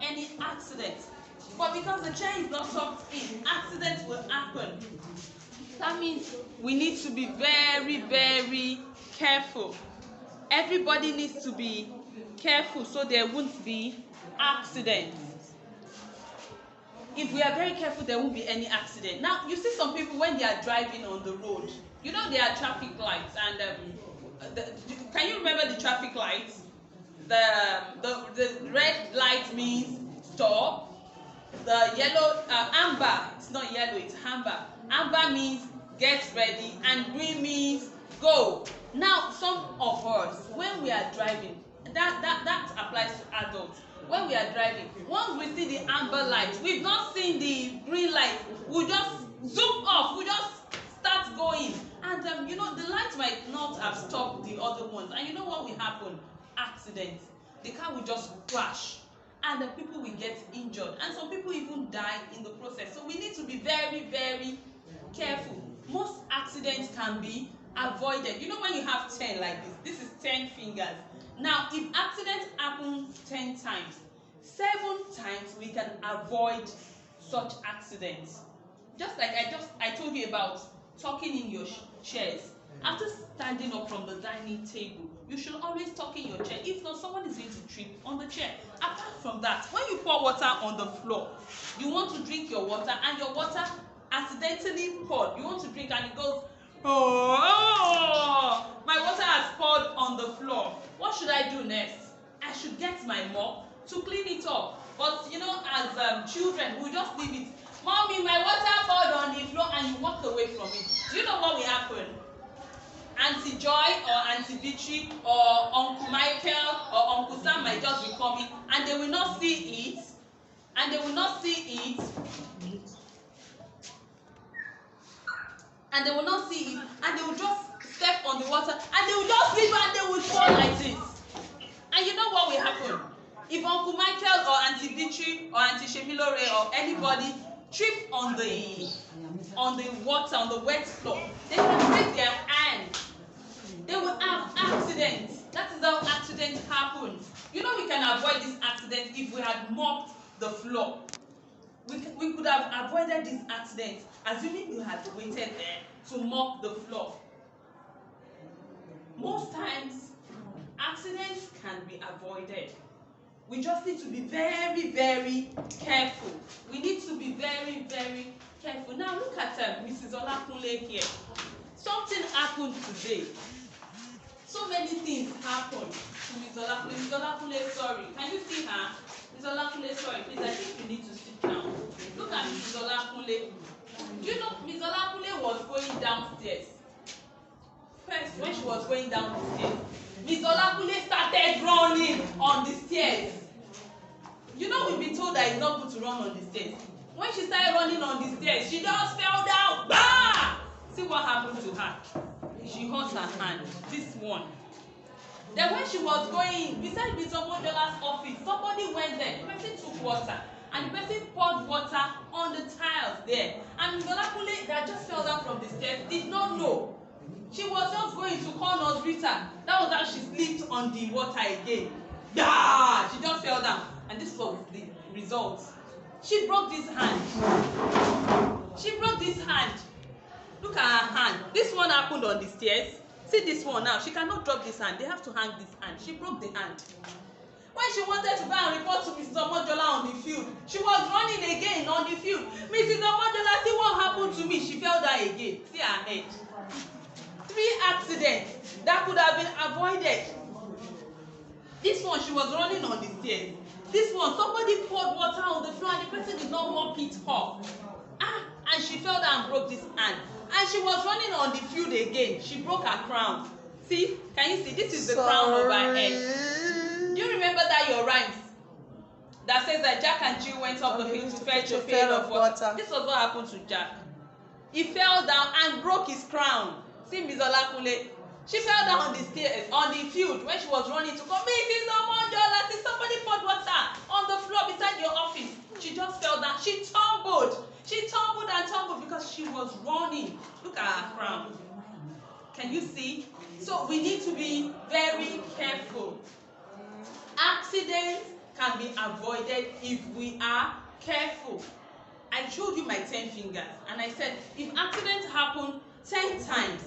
any accidents. But because the chair is not tucked in, accidents will happen. That means we need to be very, very careful. Everybody needs to be careful so there won't be accidents. If we are very careful, there won't be any accident. Now, you see some people when they are driving on the road, you know there are traffic lights, and can you remember the traffic lights? The red light means stop. The yellow, amber, it's not yellow, it's amber. Amber means get ready, and green means go. Now, some of us, when we are driving, that applies to adults. When we are driving, once we see the amber light, we've not seen the green light, we just zoom off, we just start going. And you know, the light might not have stopped the other ones. And you know what will happen? Accidents. The car will just crash, and the people will get injured, and some people even die in the process. So we need to be very, very careful. Most accidents can be avoided. You know, when you have 10 like this is 10 fingers. Now, if accidents happen 10 times, 7 times we can avoid such accidents. Just like I told you about tucking in your chairs. After standing up from the dining table, you should always tuck in your chair. If not, someone is going to trip on the chair. Apart from that, when you pour water on the floor, you want to drink your water, and your water accidentally poured. You want to drink, and it goes, oh, my water has poured on the floor. What should I do next? I should get my mop to clean it up. But you know, as children, we just leave it. Mommy, my water poured on the floor, and you walk away from it. Do you know what will happen? Auntie Joy or Auntie Victory or Uncle Michael or Uncle Sam might just be coming, and they will not see it, and they will not see it, and they will not see it, and they will just step on the water, and they will just leave, and they will fall like this. And you know what will happen? If Uncle Michael or Auntie Victory or Auntie Shemilore or anybody trip on the water, on the wet floor, they will break their hand. They will have accidents. That is how accidents happen. You know, we can avoid this accident if we had mopped the floor. We could have avoided this accident, assuming you had waited there to mop the floor. Most times, accidents can be avoided. We just need to be very, very careful. We need to be very, very careful. Now look at Mrs. Olakunle here. Something happened today. So many things happened to Mrs. Olakunle. Mrs. Olakunle, sorry. Can you see her? Mrs. Olakunle, sorry. Please, I think you need to sit down. Look at Mrs. Olakunle. Do you know Mrs. Olakunle was going downstairs? First, when she was going down the stairs, Mrs. Olakunle started running on the stairs. You know, we've been told that it's not good to run on the stairs. When she started running on the stairs, she just fell down. Bah! See what happened to her. She hurt her hand. This one. Then when she was going beside Mr. Mondola's office, somebody went there. The person took water, and the person poured water on the tiles there. And Mrs. Olakunle, that just fell down from the stairs, did not know. She was just going to call Nurse Rita. That was how she slipped on the water again. Yeah, she just fell down. And this was the result. She broke this hand. She broke this hand. Look at her hand. This one happened on the stairs. See this one now. She cannot drop this hand. They have to hang this hand. She broke the hand. When she wanted to go and report to Mrs. Omojola on the field, she was running again on the field. Mrs. Omojola, see what happened to me. She fell down again. See her head. 3 accidents that could have been avoided. This one, she was running on the stairs. This one, somebody poured water on the floor and the person did not mop it up. And she fell down and broke this hand. And she was running on the field again. She broke her crown. See? Can you see? This is the crown of her head. Do you remember that your rhymes? That says that Jack and Jill went up the field to fetch a pail of water. This was what happened to Jack. He fell down and broke his crown. See Ms. Olakunle. She fell down on the stairs, on the field, when she was running to come. Mrs. Omojola, see somebody poured water on the floor beside your office. She just fell down. She tumbled. She tumbled and tumbled because she was running. Look at her crown. Can you see? So we need to be very careful. Accidents can be avoided if we are careful. I showed you my 10 fingers and I said if accidents happen 10 times,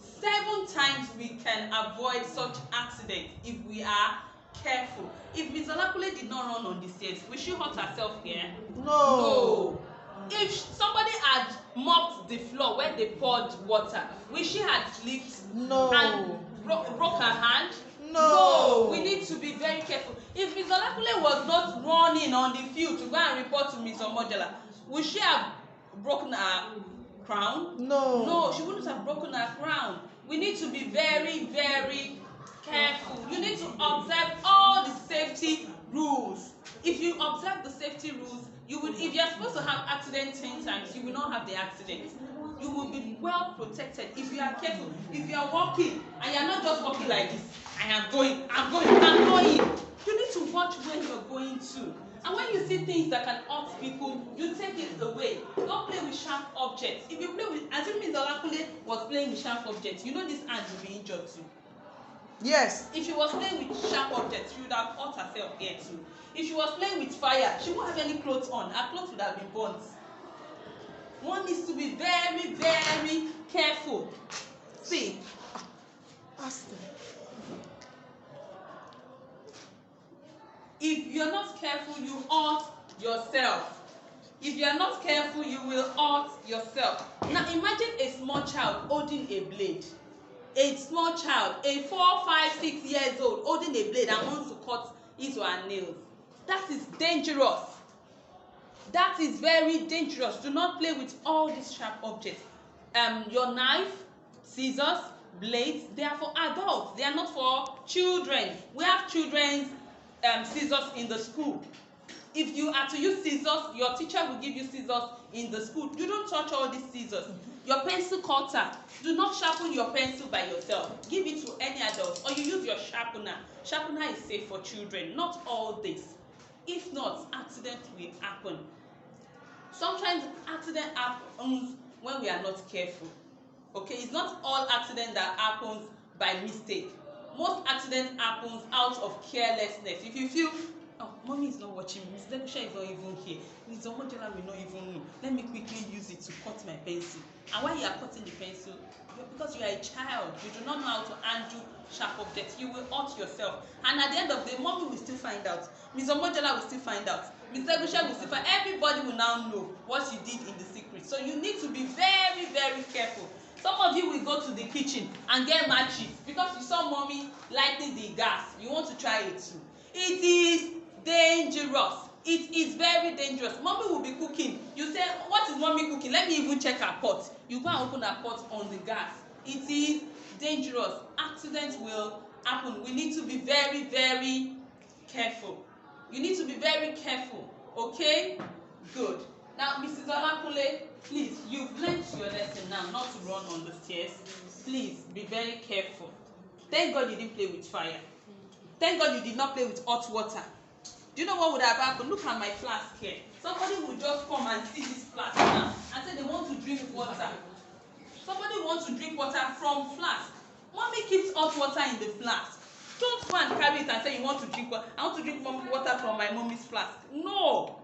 7 times we can avoid such accidents if we are careful. If Ms. Olakule did not run on the stairs, will she hurt herself here? No. If somebody had mopped the floor where they poured water, will she have slipped and broke her hand? No. We need to be very careful. If Ms. Olakule was not running on the field to go and report to Ms. Omojala, would she have broken her crown? No, she wouldn't have broken her crown. We need to be very, very careful. You need to observe all the safety rules. If you observe the safety rules, you would, if you're supposed to have accident 10 times, you will not have the accident. You will be well protected if you are careful. If you are walking and you are not just walking like this, I'm going. You need to watch where you're going to. And when you see things that can hurt people, you take it away. Don't play with sharp objects. If you play with, as if Ms. Olakule was playing with sharp objects, you know this hand will be injured too. Yes. If she was playing with sharp objects, she would have hurt herself here too. If she was playing with fire, she won't have any clothes on. Her clothes would have been burnt. One needs to be very, very careful. See. If you're not careful, you hurt yourself. If you're not careful, you will hurt yourself. Now imagine a small child holding a blade. A small child, a 4, 5, 6 years old, holding a blade and wants to cut his or her nails. That is dangerous. That is very dangerous. Do not play with all these sharp objects. Your knife, scissors, blades, they are for adults. They are not for children. We have children's scissors in the school. If you are to use scissors, your teacher will give you scissors in the school. You don't touch all these scissors. Your pencil cutter, do not sharpen your pencil by yourself. Give it to any adult, or you use your sharpener. Sharpener is safe for children, not all this. If not, accident will happen. Sometimes accident happens when we are not careful. Okay, it's not all accident that happens by mistake. Most accident happens out of carelessness. If you feel, oh, mommy is not watching me, Miss Lebusha is not even here, Miss Omojola will not even know, let me quickly use it to cut my pencil. And while you are cutting the pencil, because you are a child, you do not know how to handle sharp objects, you will hurt yourself. And at the end of the day, mommy will still find out, Miss Omojola will still find out, Miss Lebusha will still find out, everybody will now know what you did in the secret. So you need to be very, very careful. Some of you will go to the kitchen and get matches because you saw mommy lighting the gas. You want to try it too. It is dangerous. It is very dangerous. Mommy will be cooking. You say, what is mommy cooking? Let me even check her pot. You go and open her pot on the gas. It is dangerous. Accidents will happen. We need to be very, very careful. You need to be very careful. Okay? Good. Now, Mrs. Olakule, please, you've learned your lesson now not to run on the stairs. Please be very careful. Thank God you didn't play with fire. Thank God you did not play with hot water. Do you know what would have happened? Look at my flask here. Somebody would just come and see this flask now and say they want to drink water. Somebody wants to drink water from flask. Mommy keeps hot water in the flask. Don't go and carry it and say you want to drink water. I want to drink water from my mommy's flask. No.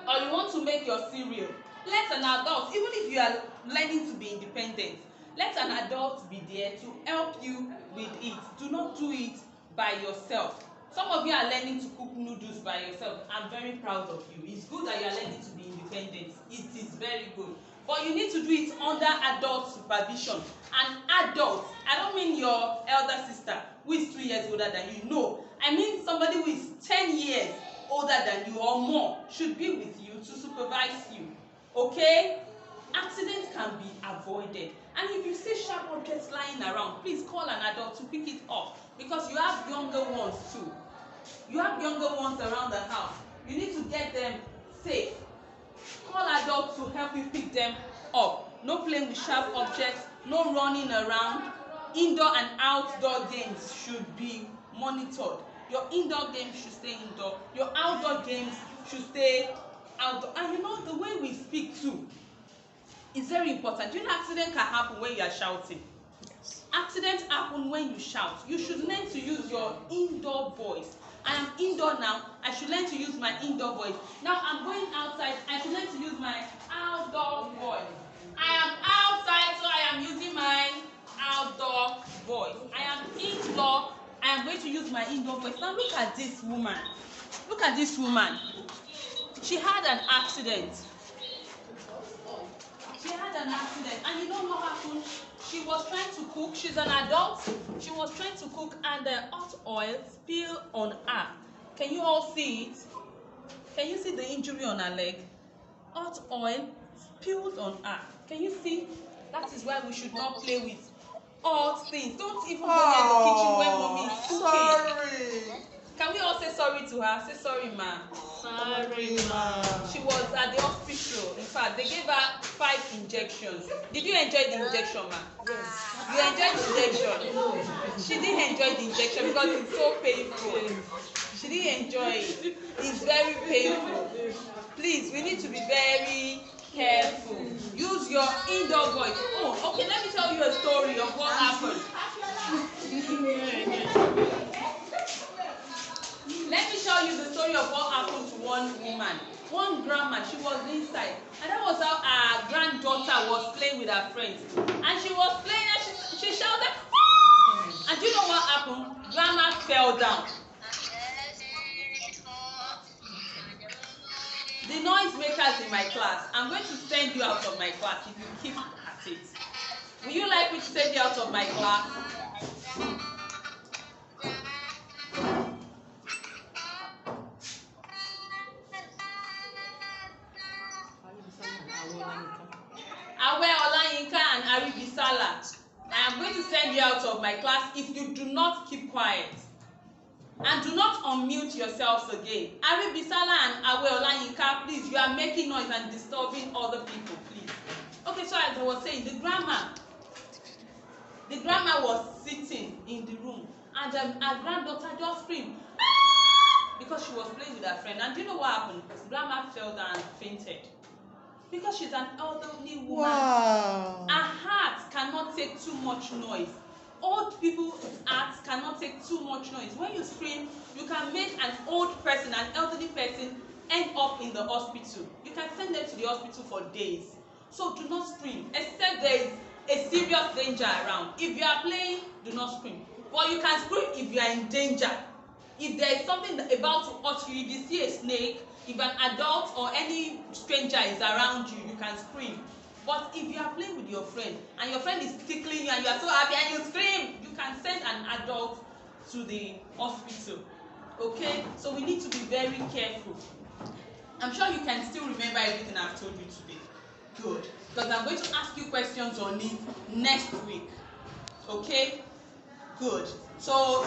Or you want to make your cereal. Let an adult, even if you are learning to be independent, let an adult be there to help you with it. Do not do it by yourself. Some of you are learning to cook noodles by yourself. I'm very proud of you. It's good that you are learning to be independent. It is very good. But you need to do it under adult supervision. An adult, I don't mean your elder sister who is 2 years older than you. No, I mean somebody who is 10 years older than you or more should be with you to supervise you. Okay? Accidents can be avoided. And if you see sharp objects lying around, please call an adult to pick it up because you have younger ones too. You have younger ones around the house. You need to get them safe. Call adults to help you pick them up. No playing with sharp objects, no running around. Indoor and outdoor games should be monitored. Your indoor games should stay indoor. Your outdoor games should stay outdoor. And you know, the way we speak too is very important. You know, accident can happen when you are shouting. Yes. Accidents happen when you shout. You should learn to use your indoor voice. I am indoor now. I should learn to use my indoor voice. Now I'm going outside. I should learn to use my outdoor voice. I am outside, so I am using my outdoor voice. I am indoor. I am going to use my indoor voice. Now look at this woman. Look at this woman. She had an accident. And you know what happened? She was trying to cook. She's an adult. She was trying to cook, and the hot oil spilled on her. Can you all see it? Can you see the injury on her leg? Hot oil spilled on her. Can you see? That is why we should not play with hot things. Don't even go near the kitchen when mommy is cooking. Sorry. Can we all say sorry to her? Say sorry, ma. Sorry, ma. She was at the hospital. In fact, they gave her 5 injections. Did you enjoy the injection, ma? Yes. You enjoyed the injection? She didn't enjoy the injection because it's so painful. She didn't enjoy it. It's very painful. Please, we need to be very careful. Use your indoor voice. Oh, okay, let me tell you a story of what happened. Let me tell you the story of what happened to one woman. One grandma, she was inside, and that was how her granddaughter was playing with her friends. And she was playing, and she shouted, "Woo!" And do you know what happened? Grandma fell down. The noisemakers in my class, I'm going to send you out of my class if you keep at it. Will you like me to send you out of my class? Awe Olayinka and Aribisala, I am going to send you out of my class if you do not keep quiet. And do not unmute yourselves again. Aribisala and Awe Olayinka, please, you are making noise and disturbing other people, please. Okay, so as I was saying, the grandma was sitting in the room, and her granddaughter just screamed, "Ah!" because she was playing with her friend. And do you know what happened? Grandma fell down and fainted. Because she's an elderly woman. Wow. Her heart cannot take too much noise. Old people's hearts cannot take too much noise. When you scream, you can make an old person, an elderly person, end up in the hospital. You can send them to the hospital for days. So do not scream, except there is a serious danger around. If you are playing, do not scream. But you can scream if you are in danger. If there is something about to hurt you, if you see a snake, if an adult or any stranger is around you, you can scream. But if you are playing with your friend and your friend is tickling you and you are so happy and you scream, you can send an adult to the hospital. Okay? So we need to be very careful. I'm sure you can still remember everything I've told you today. Good. Because I'm going to ask you questions on it next week. Okay? Good. So